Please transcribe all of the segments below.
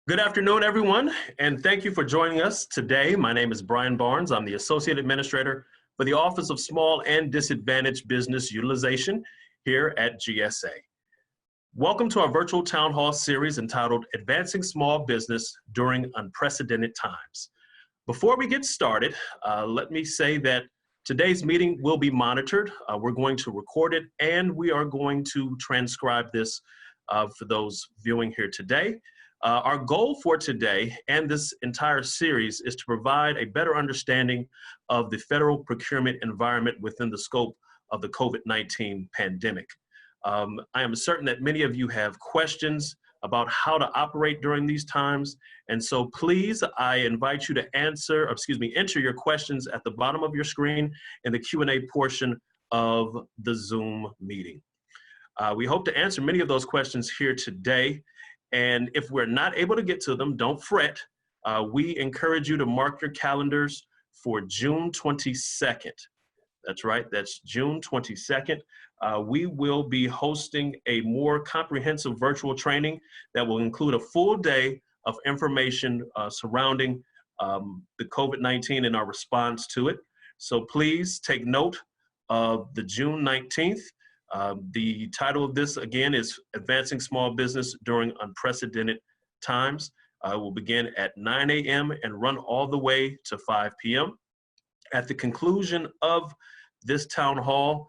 Good afternoon, everyone, and thank you for joining us today. My name is Brian Barnes. I'm the Associate Administrator for the Office of Small and Disadvantaged Business Utilization here at GSA. Welcome to our virtual town hall series entitled Advancing Small Business During Unprecedented Times. Before we get started, let me say that today's meeting will be monitored. We're going to record it and we are going to transcribe this for those viewing here today. Our goal for today and this entire series is to provide a better understanding of the federal procurement environment within the scope of the COVID-19 pandemic. I am certain that many of you have questions about how to operate during these times. And so please, I invite you to enter your questions at the bottom of your screen in the Q&A portion of the Zoom meeting. We hope to answer many of those questions here today. And if we're not able to get to them, don't fret. We encourage you to mark your calendars for June 22nd. That's right, that's June 22nd. We will be hosting a more comprehensive virtual training that will include a full day of information surrounding the COVID-19 and our response to it. So please take note of the June 19th. The title of this, again, is Advancing Small Business During Unprecedented Times. We'll begin at 9 a.m. and run all the way to 5 p.m. At the conclusion of this town hall,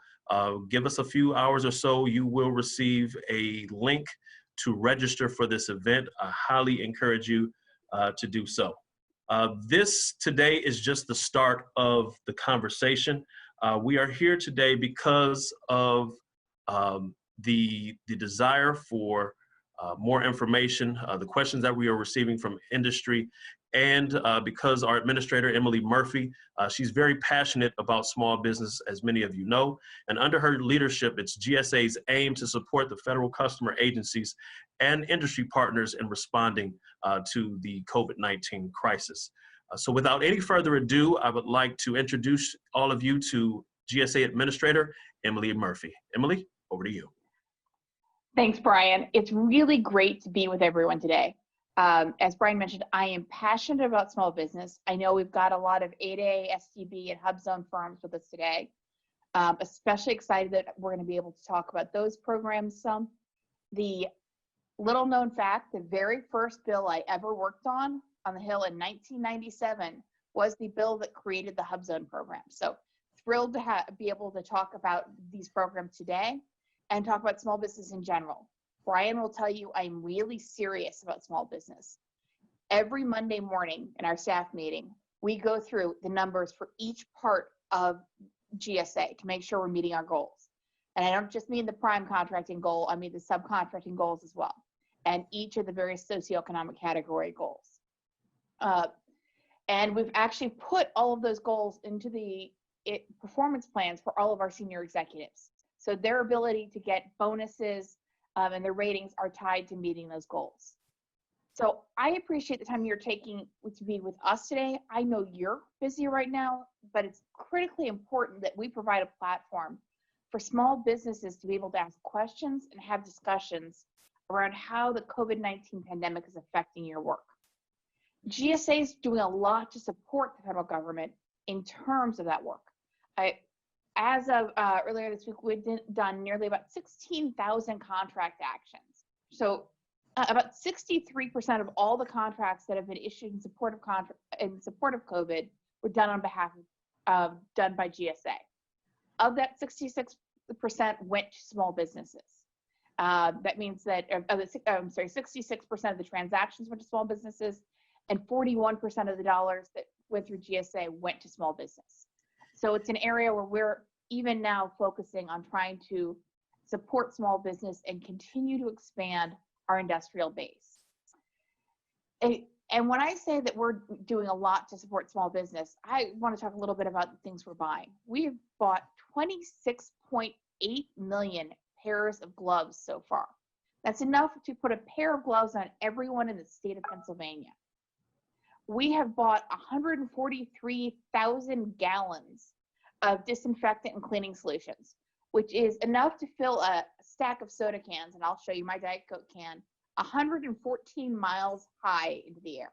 give us a few hours or so, you will receive a link to register for this event. I highly encourage you to do so. This today is just the start of the conversation. We are here today because of the desire for more information, the questions that we are receiving from industry, and because our administrator, Emily Murphy, she's very passionate about small business, as many of you know, and under her leadership, it's GSA's aim to support the federal customer agencies and industry partners in responding to the COVID-19 crisis. So without any further ado, I would like to introduce all of you to GSA Administrator, Emily Murphy. Emily, over to you. Thanks, Brian. It's really great to be with everyone today. As Brian mentioned, I am passionate about small business. I know we've got a lot of 8A, SDB, and HUBZone firms with us today. Especially excited that we're going to be able to talk about those programs some. The little known fact, the very first bill I ever worked on the Hill in 1997 was the bill that created the HUBZone program. So thrilled to be able to talk about these programs today and talk about small business in general. Brian will tell you I'm really serious about small business. Every Monday morning in our staff meeting, we go through the numbers for each part of GSA to make sure we're meeting our goals. And I don't just mean the prime contracting goal, I mean the subcontracting goals as well, and each of the various socioeconomic category goals. And we've actually put all of those goals into the performance plans for all of our senior executives. So their ability to get bonuses and their ratings are tied to meeting those goals. So I appreciate the time you're taking to be with us today. I know you're busy right now, but it's critically important that we provide a platform for small businesses to be able to ask questions and have discussions around how the COVID-19 pandemic is affecting your work. GSA is doing a lot to support the federal government in terms of that work. As of earlier this week, we've done nearly about 16,000 contract actions. So about 63% of all the contracts that have been issued in support of COVID were done on behalf of, done by GSA. Of that, 66% went to small businesses. That means that, 66% of the transactions went to small businesses, and 41% of the dollars that went through GSA went to small business. So it's an area where we're even now focusing on trying to support small business and continue to expand our industrial base. And when I say that we're doing a lot to support small business, I want to talk a little bit about the things we're buying. We've bought 26.8 million pairs of gloves so far. That's enough to put a pair of gloves on everyone in the state of Pennsylvania. We have bought 143,000 gallons of disinfectant and cleaning solutions, which is enough to fill a stack of soda cans, and I'll show you my Diet Coke can, 114 miles high into the air.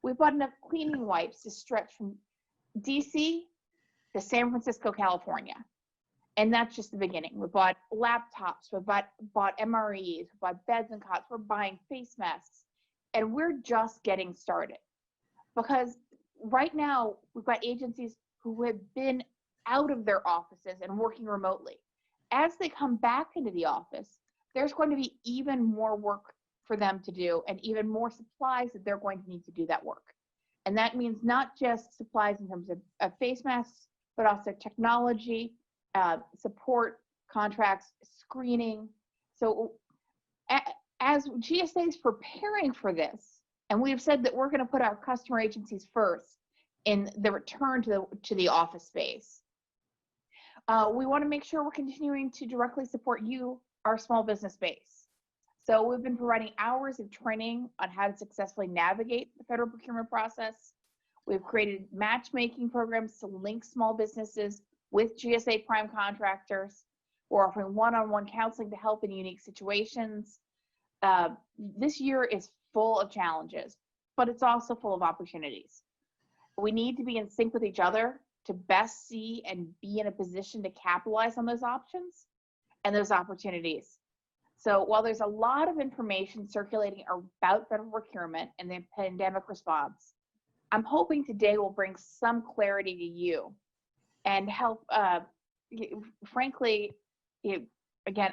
We bought enough cleaning wipes to stretch from DC to San Francisco, California. And that's just the beginning. We bought laptops, we bought MREs, we bought beds and cots, we're buying face masks, and we're just getting started. Because right now, we've got agencies who have been out of their offices and working remotely. As they come back into the office, there's going to be even more work for them to do and even more supplies that they're going to need to do that work. And that means not just supplies in terms of face masks, but also technology, support, contracts, screening. So as GSA is preparing for this, and we've said that we're going to put our customer agencies first in the return to the office space, we want to make sure we're continuing to directly support you, our small business base. So we've been providing hours of training on how to successfully navigate the federal procurement process. We've created matchmaking programs to link small businesses with GSA prime contractors. We're offering one-on-one counseling to help in unique situations. This year is full of challenges, but it's also full of opportunities. We need to be in sync with each other to best see and be in a position to capitalize on those options and those opportunities. So while there's a lot of information circulating about federal procurement and the pandemic response, I'm hoping today will bring some clarity to you and help, frankly, again,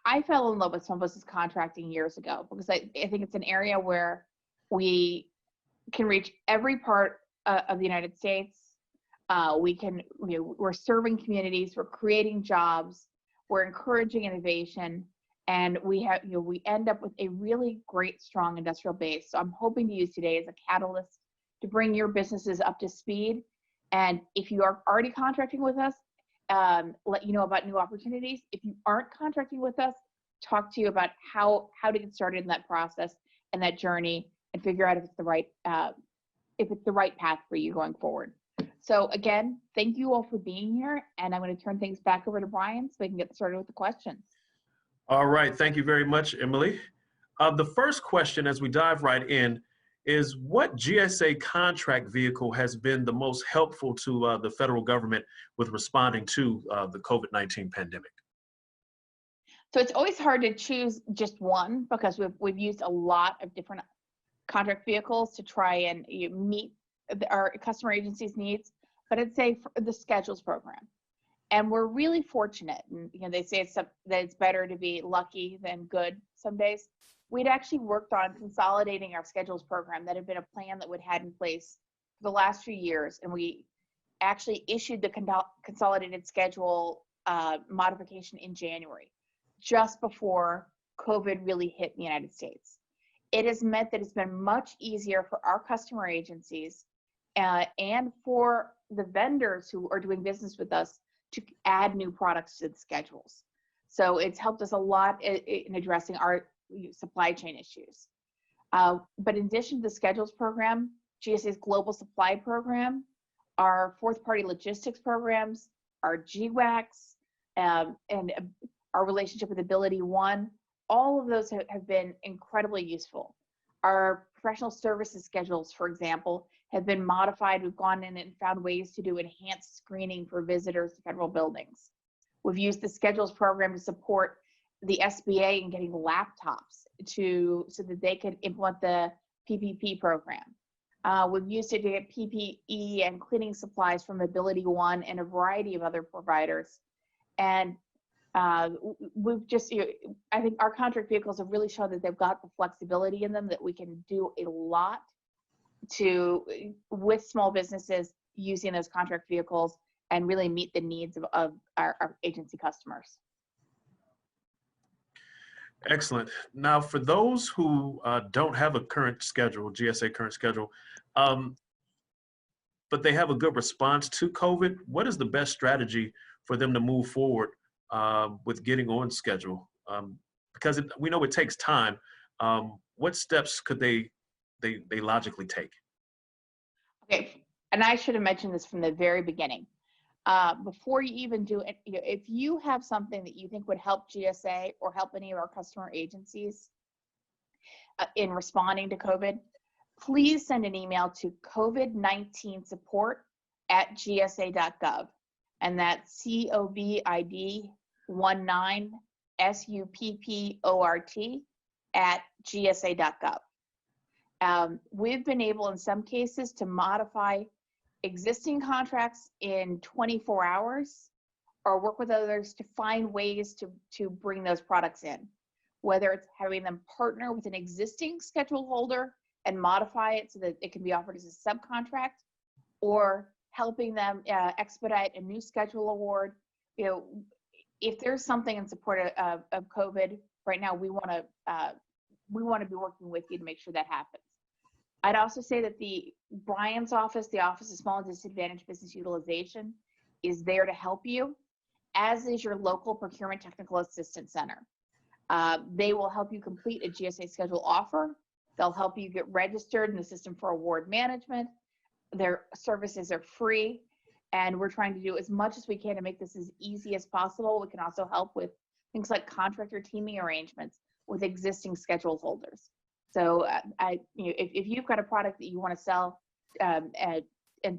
I fell in love with small business contracting years ago because I think it's an area where we can reach every part of the United States. We're serving communities, we're creating jobs, we're encouraging innovation, and we end up with a really great, strong industrial base. So I'm hoping to use today as a catalyst to bring your businesses up to speed. And if you are already contracting with us, let you know about new opportunities. If you aren't contracting with us, talk to you about how to get started in that process and that journey and figure out if it's the right path for you going forward. So again, thank you all for being here, and I'm going to turn things back over to Brian so we can get started with the questions. All right, thank you very much, Emily. The first question as we dive right in is, what GSA contract vehicle has been the most helpful to the federal government with responding to the COVID-19 pandemic? So it's always hard to choose just one because we've used a lot of different contract vehicles to try and meet our customer agency's needs, but I'd say for the schedules program. And we're really fortunate, and they say that it's better to be lucky than good some days. We'd actually worked on consolidating our schedules program that had been a plan that we'd had in place for the last few years, and we actually issued the consolidated schedule modification in January, just before COVID really hit the United States. It has meant that it's been much easier for our customer agencies and for the vendors who are doing business with us to add new products to the schedules. So it's helped us a lot in addressing our supply chain issues. But in addition to the schedules program, GSA's global supply program, our fourth party logistics programs, our GWACs, and our relationship with Ability One, all of those have been incredibly useful. Our professional services schedules, for example, have been modified. We've gone in and found ways to do enhanced screening for visitors to federal buildings. We've used the schedules program to support the SBA in getting laptops so that they can implement the PPP program. We've used it to get PPE and cleaning supplies from Ability One and a variety of other providers. And we've just, I think our contract vehicles have really shown that they've got the flexibility in them that we can do a lot with small businesses using those contract vehicles and really meet the needs of our agency customers. Excellent. Now, for those who don't have a current schedule, GSA current schedule, but they have a good response to COVID, what is the best strategy for them to move forward with getting on schedule? Because we know it takes time. What steps could they logically take? Okay, and I should have mentioned this from the very beginning. Before you even do it, if you have something that you think would help GSA or help any of our customer agencies, in responding to COVID, please send an email to COVID-19 support@gsa.gov. And that's COVID-19support@gsa.gov. We've been able in some cases to modify existing contracts in 24 hours or work with others to find ways to bring those products in, whether it's having them partner with an existing schedule holder and modify it so that it can be offered as a subcontract, or helping them expedite a new schedule award. You know, if there's something in support of COVID right now, we want to be working with you to make sure that happens. I'd also say that Brian's office, the Office of Small and Disadvantaged Business Utilization, is there to help you, as is your local Procurement Technical Assistance Center. They will help you complete a GSA schedule offer. They'll help you get registered in the system for award management. Their services are free, and we're trying to do as much as we can to make this as easy as possible. We can also help with things like contractor teaming arrangements with existing schedule holders. So if you've got a product that you want to sell and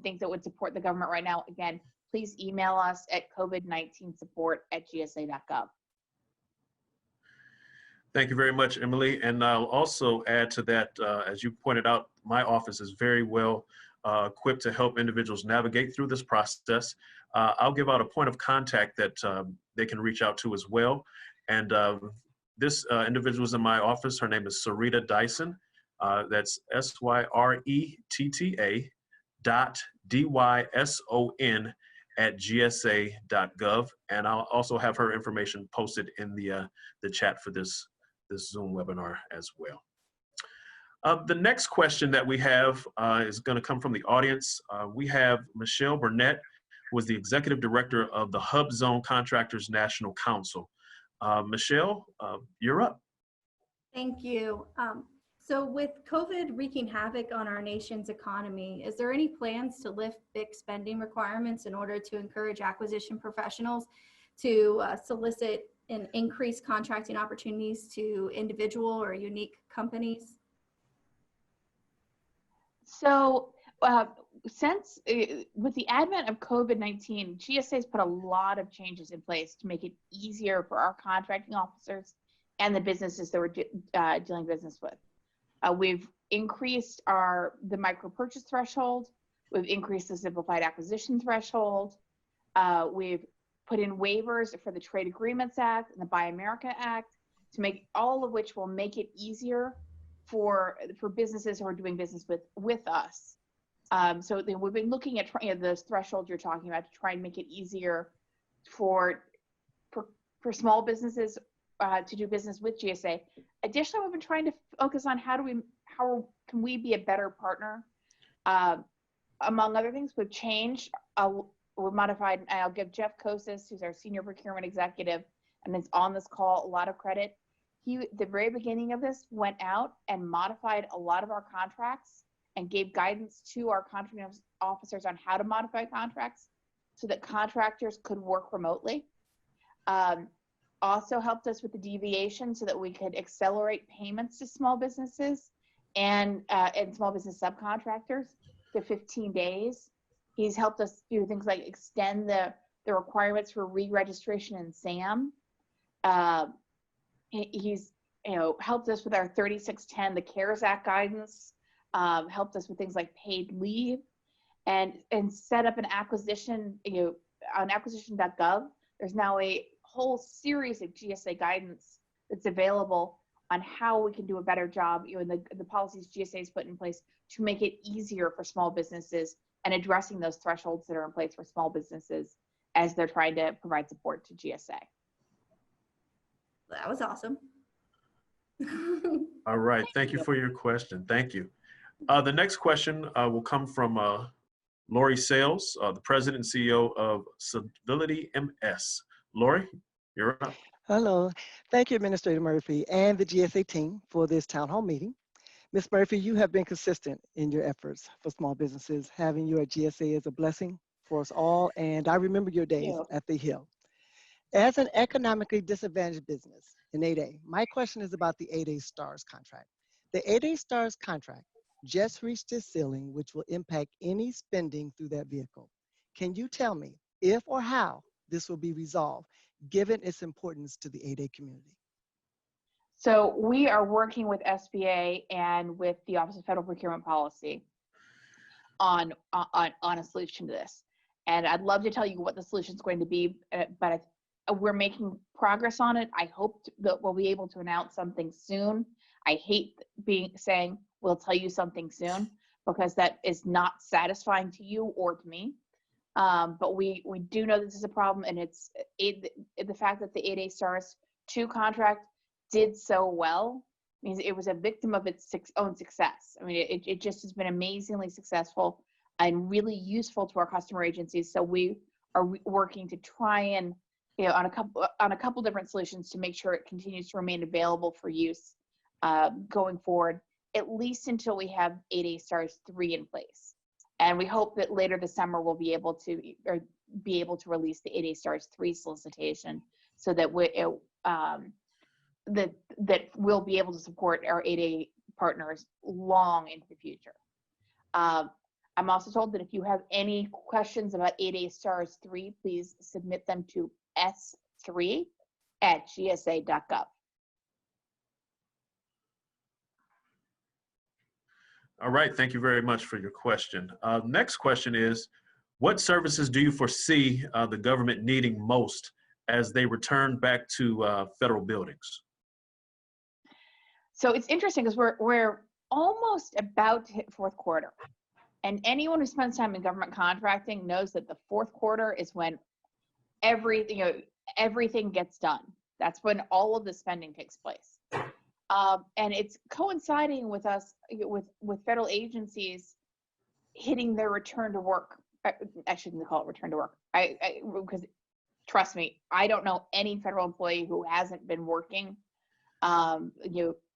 think that would support the government right now, again, please email us at COVID-19support@gsa.gov. Thank you very much, Emily. And I'll also add to that, as you pointed out, my office is very well equipped to help individuals navigate through this process. I'll give out a point of contact that they can reach out to as well. And this individual is in my office. Her name is Sarita Dyson. That's SYRETTA.DYSON@gsa.gov. And I'll also have her information posted in the chat for this Zoom webinar as well. The next question that we have is going to come from the audience. We have Michelle Burnett, who is the Executive Director of the HUBZone Contractors National Council. Michelle, you're up. Thank you. So with COVID wreaking havoc on our nation's economy, is there any plans to lift big spending requirements in order to encourage acquisition professionals to solicit and increase contracting opportunities to individual or unique companies? So since with the advent of COVID-19, GSA has put a lot of changes in place to make it easier for our contracting officers and the businesses that we're dealing business with. We've increased the micro purchase threshold. We've increased the simplified acquisition threshold. We've put in waivers for the Trade Agreements Act and the Buy America Act, to make all of which will make it easier for businesses who are doing business with us. So we've been looking at those thresholds you're talking about to try and make it easier for small businesses to do business with GSA. Additionally, we've been trying to focus on how can we be a better partner. Among other things, we've changed, we've modified, and I'll give Jeff Kosis, who's our Senior Procurement Executive, and is on this call, a lot of credit. He, at the very beginning of this, went out and modified a lot of our contracts and gave guidance to our contracting officers on how to modify contracts so that contractors could work remotely. Also helped us with the deviation so that we could accelerate payments to small businesses and small business subcontractors to 15 days. He's helped us do things like extend the requirements for re-registration in SAM. He's helped us with our 3610, the CARES Act guidance, helped us with things like paid leave, and set up an acquisition, on acquisition.gov. There's now a whole series of GSA guidance that's available on how we can do a better job, in the policies GSA has put in place to make it easier for small businesses and addressing those thresholds that are in place for small businesses as they're trying to provide support to GSA. That was awesome. All right, thank you for your question. Thank you. The next question will come from Lori Sales, the President and CEO of Civility MS. Lori, you're up. Hello. Thank you, Administrator Murphy and the GSA team for this town hall meeting. Ms. Murphy, you have been consistent in your efforts for small businesses. Having you at GSA is a blessing for us all, and I remember your days at the Hill. As an economically disadvantaged business in 8A, my question is about the 8A STARS contract. The 8A Stars contract just reached its ceiling, which will impact any spending through that vehicle. Can you tell me if or how this will be resolved, given its importance to the 8A community? So we are working with SBA and with the Office of Federal Procurement Policy on a solution to this. And I'd love to tell you what the solution is going to be, but we're making progress on it. I hope that we'll be able to announce something soon. I hate saying we'll tell you something soon, because that is not satisfying to you or to me. But we do know this is a problem, and the fact that the 8A Stars 2 contract did so well means it was a victim of its own success. I mean, it just has been amazingly successful and really useful to our customer agencies. So we are working to try and, on a couple different solutions to make sure it continues to remain available for use going forward, at least until we have 8A Stars 3 in place. And we hope that later this summer we'll be able to release the 8A Stars 3 solicitation, so that that we'll be able to support our 8A partners long into the future. I'm also told that if you have any questions about 8A Stars 3, please submit them to s3@gsa.gov. All right, thank you very much for your question. Next question is, what services do you foresee the government needing most as they return back to federal buildings? So it's interesting because we're almost about to hit fourth quarter. And anyone who spends time in government contracting knows that the fourth quarter is when everything gets done. That's when all of the spending takes place. And it's coinciding with us, with federal agencies hitting their return to work. I shouldn't call it return to work. Because trust me, I don't know any federal employee who hasn't been working,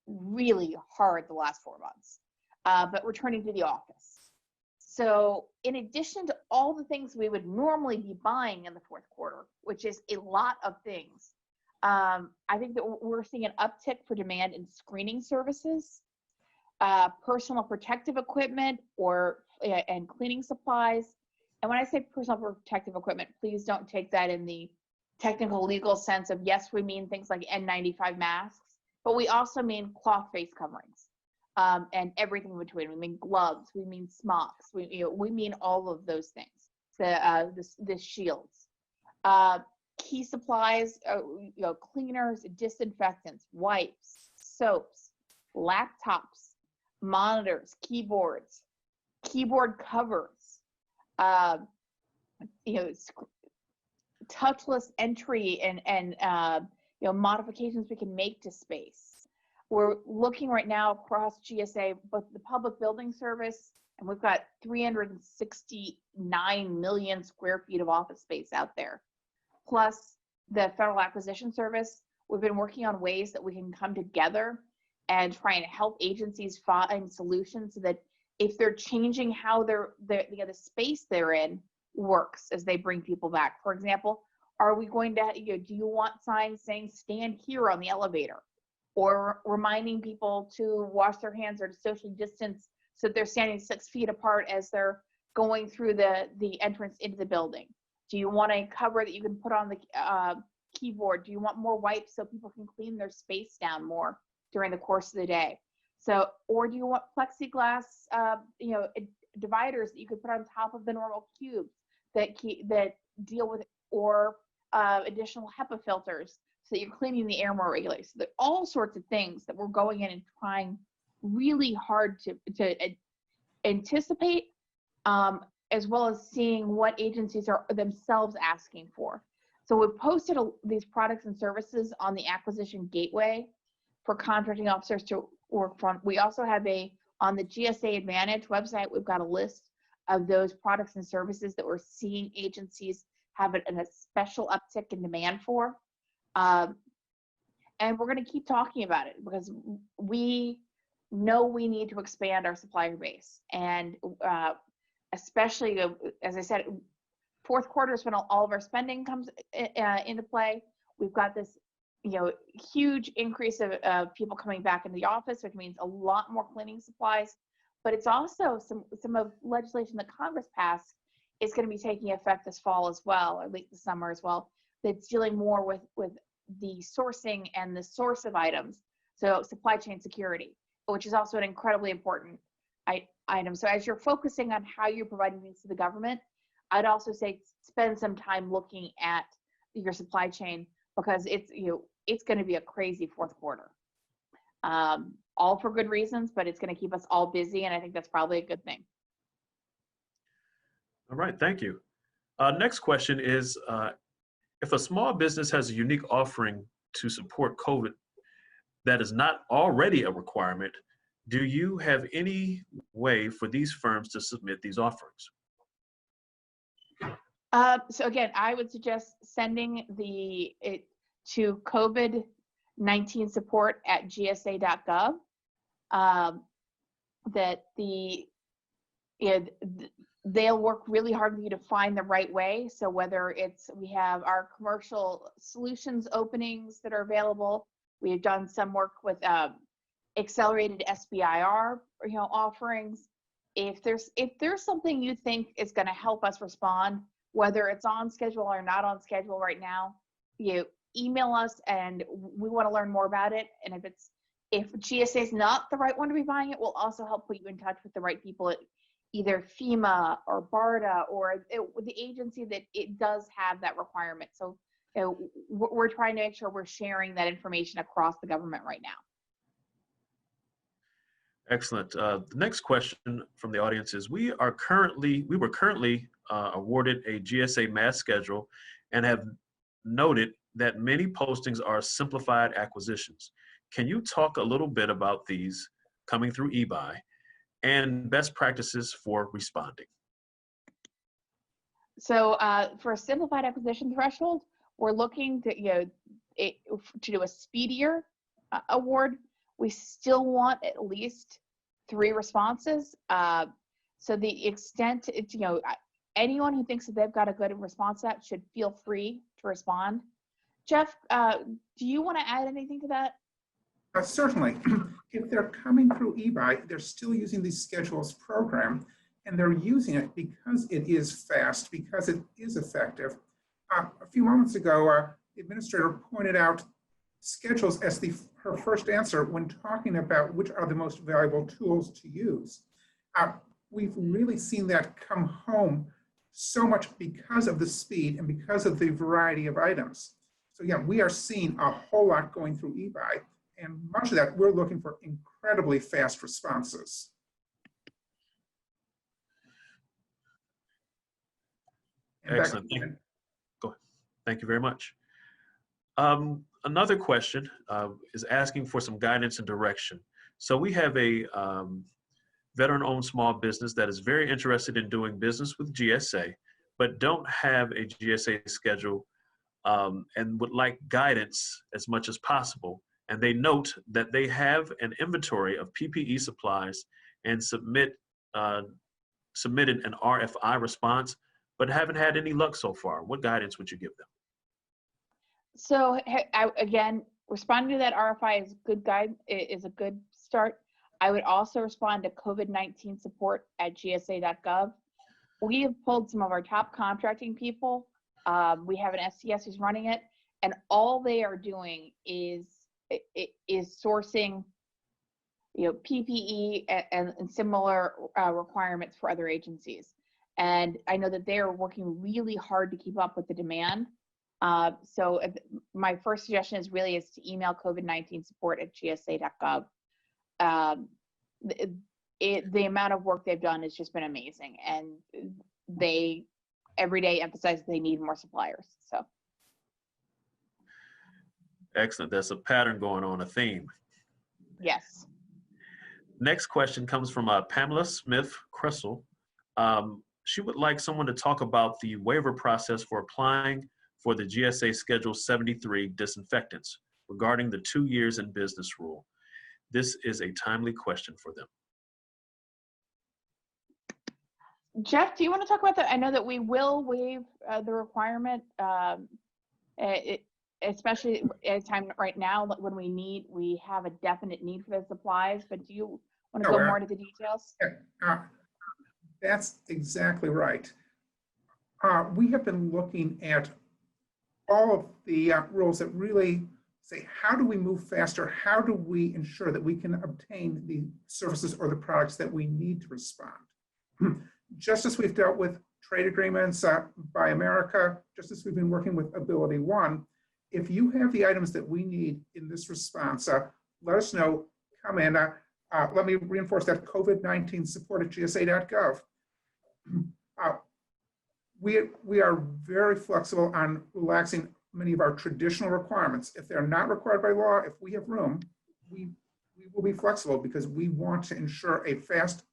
really hard the last 4 months, but returning to the office. So in addition to all the things we would normally be buying in the fourth quarter, which is a lot of things, I think that we're seeing an uptick for demand in screening services, personal protective equipment, and cleaning supplies. And when I say personal protective equipment, please don't take that in the technical legal sense of, yes, we mean things like N95 masks, but we also mean cloth face coverings, and everything in between. We mean gloves, we mean smocks, we mean all of those things. The shields, key supplies, cleaners, disinfectants, wipes, soaps, laptops, monitors, keyboards, keyboard covers, touchless entry and modifications we can make to space. We're looking right now across GSA, both the public building service, and we've got 369 million square feet of office space out there, plus the Federal Acquisition Service. We've been working on ways that we can come together and try and help agencies find solutions so that if they're changing how the space they're in works as they bring people back. For example, are we going to, do you want signs saying stand here on the elevator, or reminding people to wash their hands or to socially distance so that they're standing 6 feet apart as they're going through the entrance into the building? Do you want a cover that you can put on the keyboard? Do you want more wipes so people can clean their space down more during the course of the day? So, or do you want plexiglass, dividers that you could put on top of the normal cubes that deal with, or additional HEPA filters so that you're cleaning the air more regularly? So there are all sorts of things that we're going in and trying really hard to anticipate, as well as seeing what agencies are themselves asking for. So we've posted these products and services on the acquisition gateway for contracting officers to work from. We also have on the GSA Advantage website, we've got a list of those products and services that we're seeing agencies have a special uptick in demand for. And we're going to keep talking about it because we know we need to expand our supplier base. And especially, as I said, fourth quarter is when all of our spending comes into play. We've got this huge increase of people coming back into the office, which means a lot more cleaning supplies. But it's also some of legislation that Congress passed is going to be taking effect this fall as well, or late this summer as well. That's dealing more with the sourcing and the source of items. So supply chain security, which is also an incredibly important item. So as you're focusing on how you're providing things to the government, I'd also say spend some time looking at your supply chain, because it's going to be a crazy fourth quarter. All for good reasons, but it's going to keep us all busy, and I think that's probably a good thing. All right, thank you. Next question is, if a small business has a unique offering to support COVID that is not already a requirement, do you have any way for these firms to submit these offerings? So again, I would suggest sending it to COVID-19 support at gsa.gov. That they'll work really hard with you to find the right way. So whether we have our commercial solutions openings that are available, we have done some work with accelerated SBIR, offerings. If there's something you think is going to help us respond, whether it's on schedule or not on schedule right now, email us and we want to learn more about it. And if GSA is not the right one to be buying it, we'll also help put you in touch with the right people at either FEMA or BARDA or the agency that it does have that requirement. So we're trying to make sure we're sharing that information across the government right now. Excellent. The next question from the audience is, we were currently awarded a GSA Mass Schedule and have noted that many postings are simplified acquisitions. Can you talk a little bit about these coming through eBuy and best practices for responding? So for a simplified acquisition threshold, we're looking to do a speedier award. We still want at least 3 responses. So the extent, anyone who thinks that they've got a good response to that should feel free to respond. Jeff, do you want to add anything to that? Certainly. If they're coming through eBuy, they're still using the schedules program, and they're using it because it is fast, because it is effective. A few moments ago, the administrator pointed out schedules as her first answer when talking about which are the most valuable tools to use. We've really seen that come home so much because of the speed and because of the variety of items. So yeah, we are seeing a whole lot going through eBuy, and much of that we're looking for incredibly fast responses. Excellent. Go ahead. Thank you very much. Another question is asking for some guidance and direction. So we have a veteran-owned small business that is very interested in doing business with GSA, but don't have a GSA schedule and would like guidance as much as possible. And they note that they have an inventory of PPE supplies and submitted an RFI response, but haven't had any luck so far. What guidance would you give them? So again, responding to that RFI is a good start. I would also respond to COVID-19 support at gsa.gov. We have pulled some of our top contracting people. We have an SCS who's running it, and all they are doing is sourcing, PPE and similar requirements for other agencies. And I know that they are working really hard to keep up with the demand. So my first suggestion is to email COVID-19 support at gsa.gov. The amount of work they've done has just been amazing, and they every day emphasize they need more suppliers. So excellent. There's a pattern going on, a theme. Yes. Next question comes from Pamela Smith Cressel. She would like someone to talk about the waiver process for applying for the GSA Schedule 73 disinfectants regarding the 2 years in business rule. This is a timely question for them. Jeff, do you want to talk about that? I know that we will waive the requirement. especially at a time right now when we have a definite need for the supplies, but do you want to go more into the details? That's exactly right. We have been looking at all of the rules that really say, how do we move faster? How do we ensure that we can obtain the services or the products that we need to respond? Just as we've dealt with trade agreements, Buy America, just as we've been working with Ability One, if you have the items that we need in this response, let us know, come in. Let me reinforce that COVID-19 support at gsa.gov. We are very flexible on relaxing many of our traditional requirements. If they're not required by law, if we have room, we will be flexible because we want to ensure a fast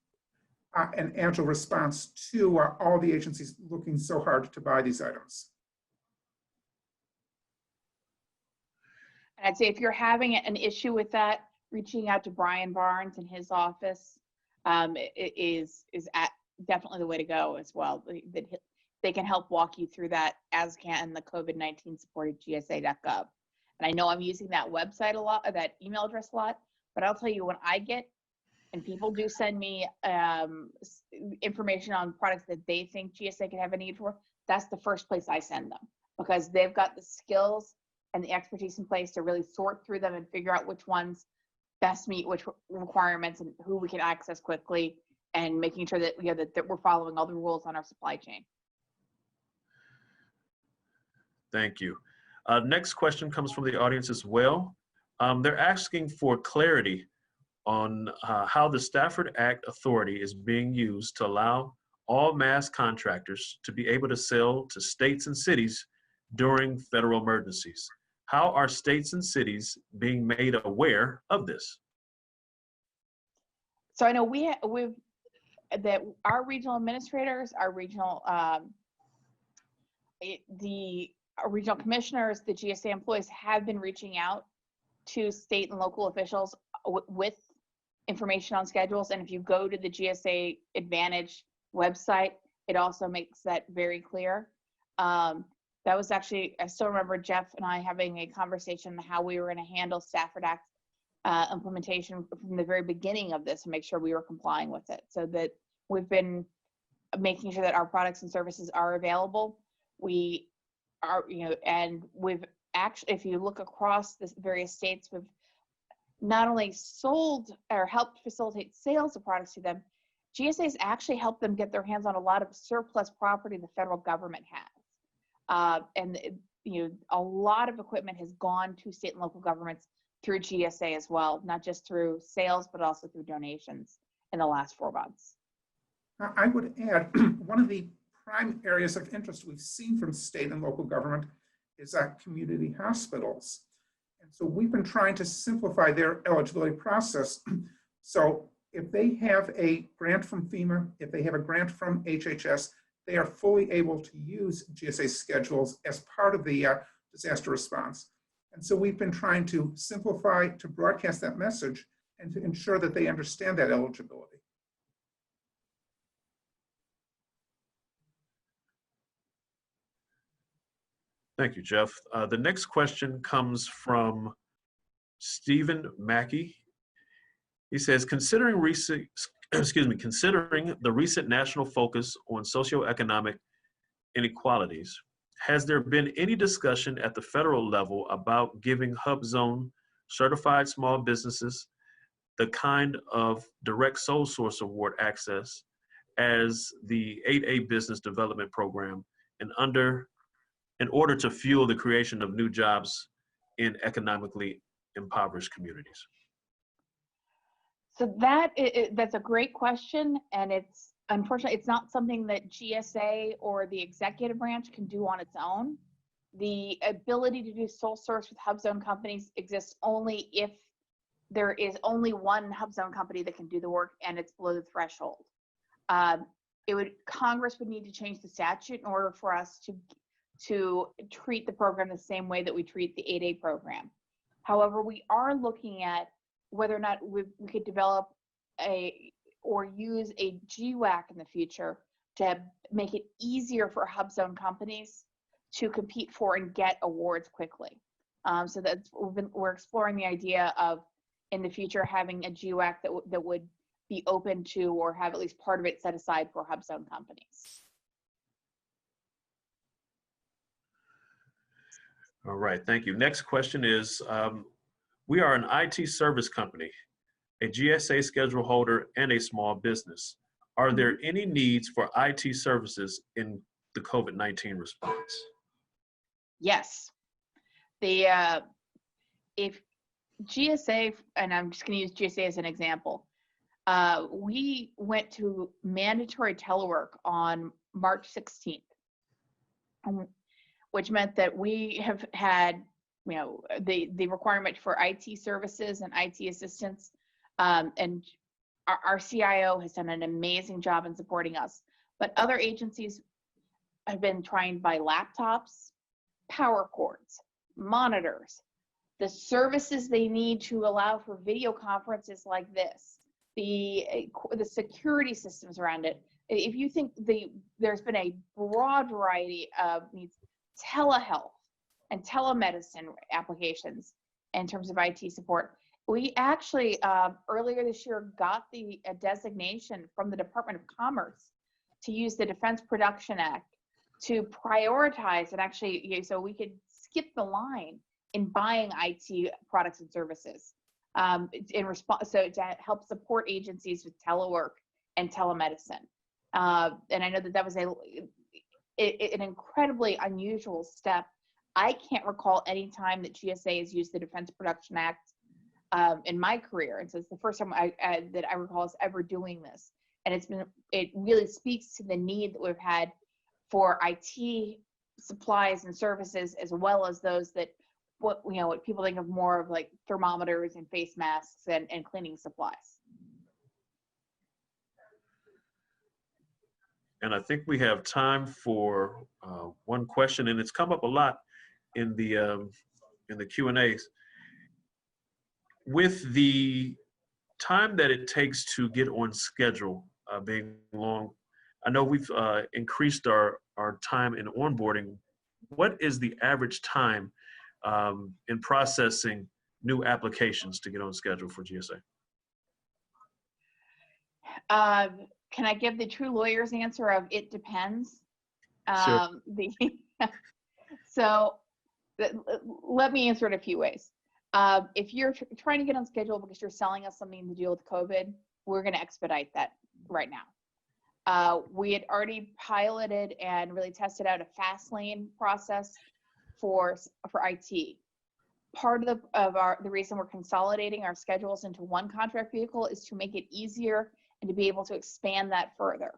and agile response to all the agencies looking so hard to buy these items. And I'd say if you're having an issue with that, reaching out to Brian Barnes in his office is definitely the way to go as well. They can help walk you through that, as can the COVID-19 support at GSA.gov. And I know I'm using that website a lot, that email address a lot, but I'll tell you, when I get, and people do send me information on products that they think GSA could have a need for, that's the first place I send them, because they've got the skills and the expertise in place to really sort through them and figure out which ones best meet which requirements and who we can access quickly, and making sure that, you know, that we're following all the rules on our supply chain. Thank you. Next question comes from the audience as well. They're asking for clarity on how the Stafford Act authority is being used to allow all mass contractors to be able to sell to states and cities during federal emergencies. How are states and cities being made aware of this? So I know our regional administrators, our regional our regional commissioners, the GSA employees have been reaching out to state and local officials with information on schedules. And if you go to the GSA Advantage website, it also makes that very clear. That was actually, I still remember Jeff and I having a conversation on how we were going to handle Stafford Act implementation from the very beginning of this and make sure we were complying with it. So that we've been making sure that our products and services are available. We are, you know, and we've actually, if you look across the various states, we've not only sold or helped facilitate sales of products to them, GSA's actually helped them get their hands on a lot of surplus property the federal government has. And you know, a lot of equipment has gone to state and local governments through GSA as well, not just through sales, but also through donations in the last 4 months. I would add, one of the prime areas of interest we've seen from state and local government is community hospitals. And so we've been trying to simplify their eligibility process. So if they have a grant from FEMA, if they have a grant from HHS, they are fully able to use GSA schedules as part of the disaster response. And so we've been trying to simplify, to broadcast that message, and to ensure that they understand that eligibility. Thank you, Jeff. The next question comes from Stephen Mackey. He says, considering the recent national focus on socioeconomic inequalities, has there been any discussion at the federal level about giving HUBZone certified small businesses the kind of direct sole source award access as the 8A business development program in order to fuel the creation of new jobs in economically impoverished communities? So that's a great question, and it's unfortunately it's not something that GSA or the executive branch can do on its own. The ability to do sole source with HUBZone companies exists only if there is only one HUBZone company that can do the work and it's below the threshold. Congress would need to change the statute in order for us to treat the program the same way that we treat the 8A program. However, we are looking at whether or not we could develop or use a GWAC in the future to make it easier for HUBZone companies to compete for and get awards quickly. So that's we're exploring the idea of in the future having a GWAC that would be open to or have at least part of it set aside for HUBZone companies. All right, thank you. Next question is, we are an IT service company, a GSA schedule holder, and a small business. Are there any needs for IT services in the COVID-19 response? Yes. If GSA, and I'm just going to use GSA as an example, we went to mandatory telework on March 16th, which meant that we have had, the requirement for IT services and IT assistance, and our CIO has done an amazing job in supporting us. But other agencies have been trying to buy laptops, power cords, monitors, the services they need to allow for video conferences like this, the security systems around it. If you think there's been a broad variety of needs, telehealth and telemedicine applications in terms of IT support. We actually earlier this year got a designation from the Department of Commerce to use the Defense Production Act to prioritize and actually, so we could skip the line in buying IT products and services in response, so to help support agencies with telework and telemedicine. And I know that was an incredibly unusual step. I can't recall any time that GSA has used the Defense Production Act in my career, and so it's the first time that I recall us ever doing this. And it really speaks to the need that we've had for IT supplies and services, as well as those that what people think of more of like thermometers and face masks and cleaning supplies. And I think we have time for one question, and it's come up a lot in the Q&As. With the time that it takes to get on schedule being long, I know we've increased our time in onboarding. What is the average time in processing new applications to get on schedule for GSA? Can I give the true lawyer's answer of it depends? Sure. So let me answer it a few ways. If you're trying to get on schedule because you're selling us something to deal with COVID, we're going to expedite that right now. We had already piloted and really tested out a fast lane process for IT. Part of the reason we're consolidating our schedules into one contract vehicle is to make it easier and to be able to expand that further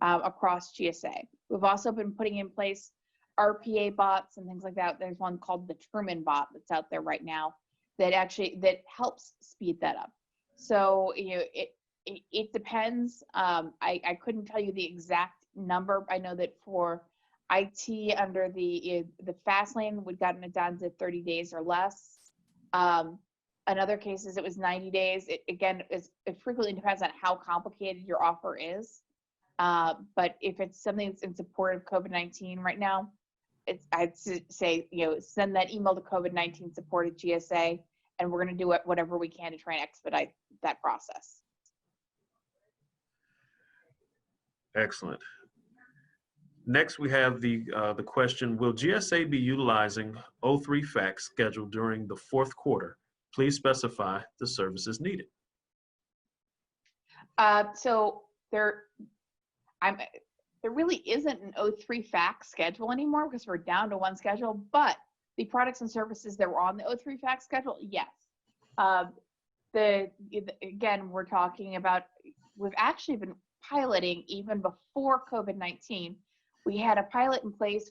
across GSA. We've also been putting in place RPA bots and things like that. There's one called the Truman bot that's out there right now that helps speed that up. So it depends. I couldn't tell you the exact number. I know that for IT under the fast lane, we've gotten it down to 30 days or less. In other cases, it was 90 days. It frequently depends on how complicated your offer is. But if it's something that's in support of COVID-19 right now, I'd say, send that email to COVID-19 support at GSA, and we're going to do whatever we can to try and expedite that process. Excellent. Next, we have the question, will GSA be utilizing OH3 Fax Schedule during the fourth quarter? Please specify the services needed. So there really isn't an OH3 Fax Schedule anymore because we're down to one schedule, but the products and services that were on the OH3 Fax Schedule, yes. Again, we're talking about, we've actually been piloting even before COVID-19. We had a pilot in place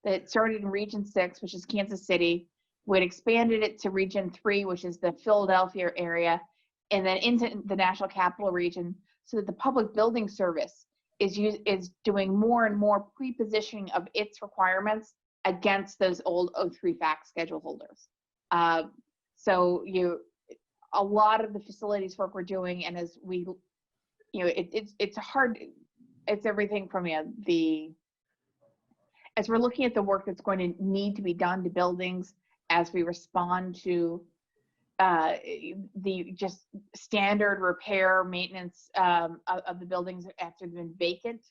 that started in Region 6, which is Kansas City. We'd expanded it to Region 3, which is the Philadelphia area, and then into the National Capital Region, so that the Public Building Service is doing more and more pre-positioning of its requirements against those old OH3 Fax Schedule holders. So a lot of the facilities work we're doing, and as we, it's hard. It's everything from as we're looking at the work that's going to need to be done to buildings, as we respond to the just standard repair maintenance of the buildings after they've been vacant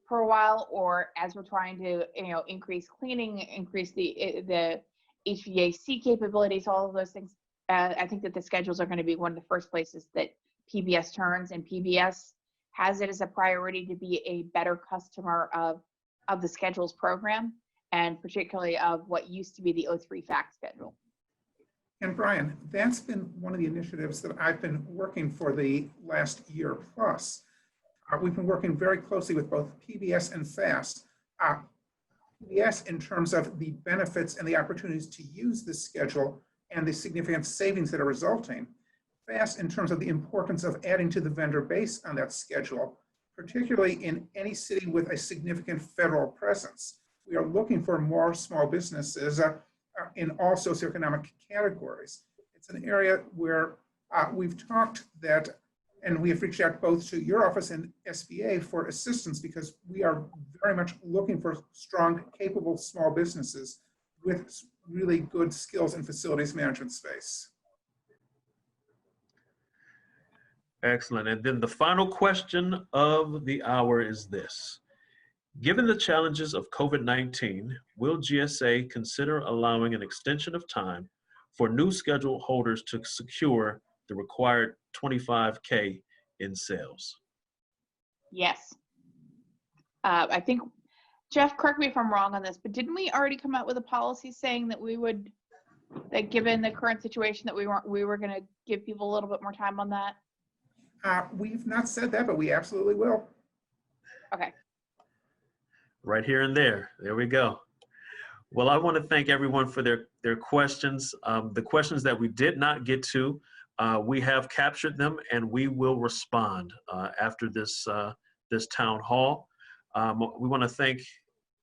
for a while, or as we're trying to, increase cleaning, increase the HVAC capabilities, all of those things. I think that the schedules are going to be one of the first places that PBS turns, and PBS has it as a priority to be a better customer of the schedules program, and particularly of what used to be the OH3 Fax Schedule. And Brian, that's been one of the initiatives that I've been working for the last year plus. We've been working very closely with both PBS and FAST. PBS in terms of the benefits and the opportunities to use this schedule and the significant savings that are resulting. FAST in terms of the importance of adding to the vendor base on that schedule, particularly in any city with a significant federal presence. We are looking for more small businesses in all socioeconomic categories. It's an area where we've talked that, and we have reached out both to your office and SBA for assistance, because we are very much looking for strong, capable small businesses with really good skills in facilities management space. Excellent. And then the final question of the hour is this. Given the challenges of COVID-19, will GSA consider allowing an extension of time for new schedule holders to secure the required $25K in sales? Yes. I think, Jeff, correct me if I'm wrong on this, but didn't we already come out with a policy saying that we would, that given the current situation, that we were going to give people a little bit more time on that? We've not said that, but we absolutely will. Okay. Right here and there. There we go. Well, I want to thank everyone for their questions. The questions that we did not get to, we have captured them, and we will respond after this town hall. We want to thank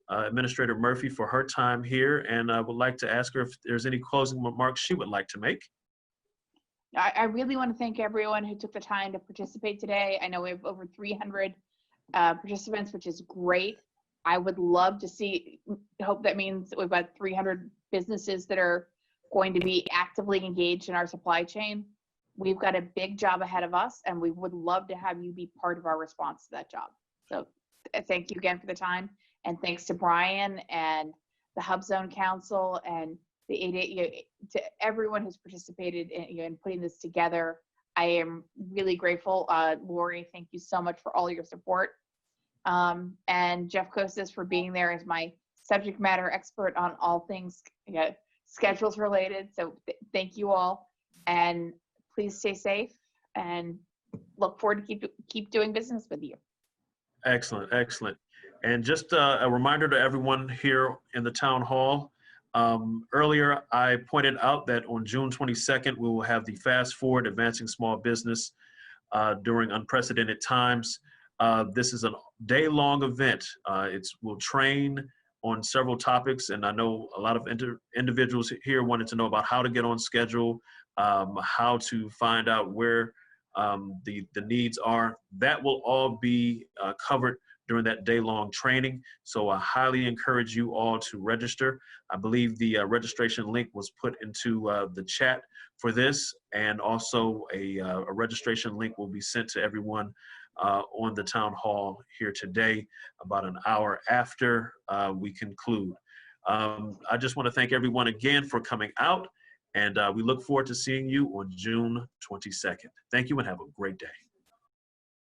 Administrator Murphy for her time here, and I would like to ask her if there's any closing remarks she would like to make. I really want to thank everyone who took the time to participate today. I know we have over 300 participants, which is great. I would love to see, hope that means we've got 300 businesses that are going to be actively engaged in our supply chain. We've got a big job ahead of us, and we would love to have you be part of our response to that job. So thank you again for the time, and thanks to Brian and the HUBZone Council and the to everyone who's participated in putting this together. I am really grateful. Lori, thank you so much for all your support. And Jeff Kostas for being there as my subject matter expert on all things schedules related. So thank you all, and please stay safe, and look forward to keep doing business with you. Excellent, excellent. And just a reminder to everyone here in the town hall, earlier I pointed out that on June 22nd, we will have the Fast Forward Advancing Small Business during unprecedented times. This is a day-long event. We'll train on several topics, and I know a lot of individuals here wanted to know about how to get on schedule, how to find out where the needs are. That will all be covered during that day-long training. So I highly encourage you all to register. I believe the registration link was put into the chat for this, and also a registration link will be sent to everyone on the town hall here today, about an hour after we conclude. I just want to thank everyone again for coming out, and we look forward to seeing you on June 22nd. Thank you, and have a great day.